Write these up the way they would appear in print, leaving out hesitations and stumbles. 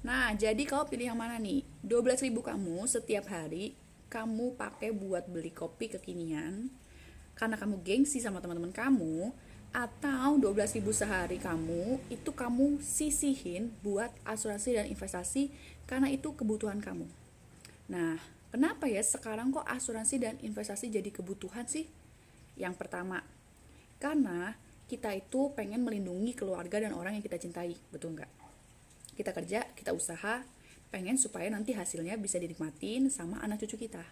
Nah, jadi kau pilih yang mana nih? 12.000 kamu setiap hari kamu pakai buat beli kopi kekinian karena kamu gengsi sama teman-teman kamu, atau 12.000 sehari kamu itu kamu sisihin buat asuransi dan investasi karena itu kebutuhan kamu. Nah, kenapa ya sekarang kok asuransi dan investasi jadi kebutuhan sih? Yang pertama, karena kita itu pengen melindungi keluarga dan orang yang kita cintai, betul nggak? Kita kerja, kita usaha, pengen supaya nanti hasilnya bisa dinikmatin sama anak cucu kita.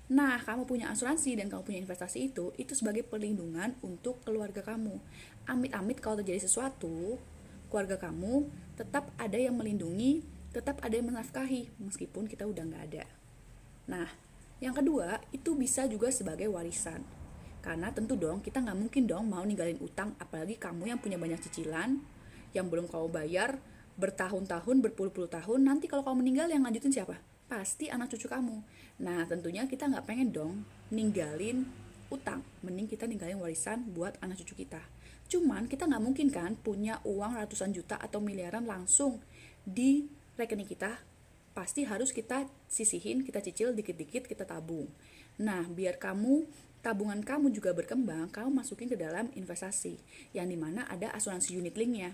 Nah, kamu punya asuransi dan kamu punya investasi itu sebagai perlindungan untuk keluarga kamu. Amit-amit kalau terjadi sesuatu, keluarga kamu tetap ada yang melindungi, tetap ada yang menafkahi, meskipun kita udah nggak ada. Nah, yang kedua, itu bisa juga sebagai warisan. Karena tentu dong, kita nggak mungkin dong mau ninggalin utang, apalagi kamu yang punya banyak cicilan, yang belum kamu bayar, bertahun-tahun, berpuluh-puluh tahun, nanti kalau kamu meninggal yang lanjutin siapa? Pasti anak cucu kamu. Nah, tentunya kita nggak pengen dong ninggalin utang. Mending kita ninggalin warisan buat anak cucu kita. Cuman kita nggak mungkin kan punya uang ratusan juta atau miliaran langsung di rekening kita. Pasti harus kita sisihin, kita cicil dikit-dikit, kita tabung. Nah, biar tabungan kamu juga berkembang, kamu masukin ke dalam investasi yang dimana ada asuransi unit linknya.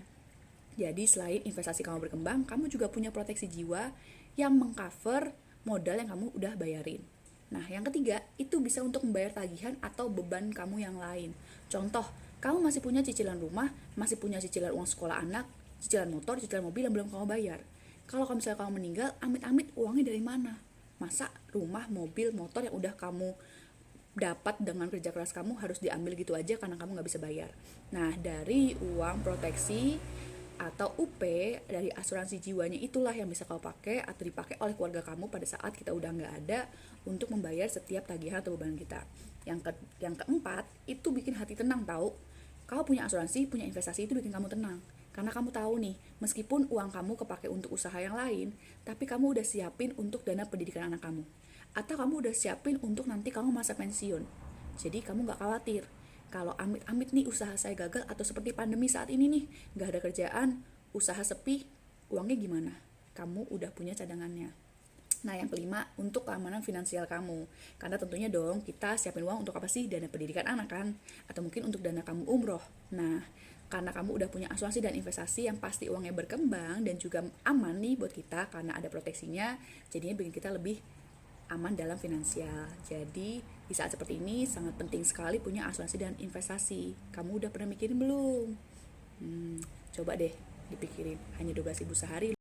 Jadi selain investasi kamu berkembang, kamu juga punya proteksi jiwa yang mengcover modal yang kamu udah bayarin. Nah, yang ketiga, itu bisa untuk membayar tagihan atau beban kamu yang lain. Contoh, kamu masih punya cicilan rumah, masih punya cicilan uang sekolah anak, cicilan motor, cicilan mobil yang belum kamu bayar. Kalau misalnya kamu meninggal, amit-amit uangnya dari mana? Masa rumah, mobil, motor yang udah kamu dapat dengan kerja keras kamu harus diambil gitu aja karena kamu nggak bisa bayar. Nah, dari uang proteksi atau UP dari asuransi jiwanya itulah yang bisa kau pakai atau dipakai oleh keluarga kamu pada saat kita udah nggak ada untuk membayar setiap tagihan atau beban kita. Yang keempat, itu bikin hati tenang tahu. Kau punya asuransi, punya investasi itu bikin kamu tenang. Karena kamu tahu nih, meskipun uang kamu kepake untuk usaha yang lain, tapi kamu udah siapin untuk dana pendidikan anak kamu. Atau kamu udah siapin untuk nanti kamu masa pensiun. Jadi kamu nggak khawatir kalau amit-amit nih usaha saya gagal atau seperti pandemi saat ini nih, nggak ada kerjaan, usaha sepi, uangnya gimana? Kamu udah punya cadangannya. Nah, yang kelima, untuk keamanan finansial kamu. Karena tentunya dong, kita siapin uang untuk apa sih? Dana pendidikan anak kan? Atau mungkin untuk dana kamu umroh. Nah, karena kamu udah punya asuransi dan investasi yang pasti uangnya berkembang dan juga aman nih buat kita karena ada proteksinya, jadinya bikin kita lebih aman dalam finansial. Jadi di saat seperti ini sangat penting sekali punya asuransi dan investasi. Kamu udah pernah mikirin belum? Coba deh dipikirin, hanya 12.000 sehari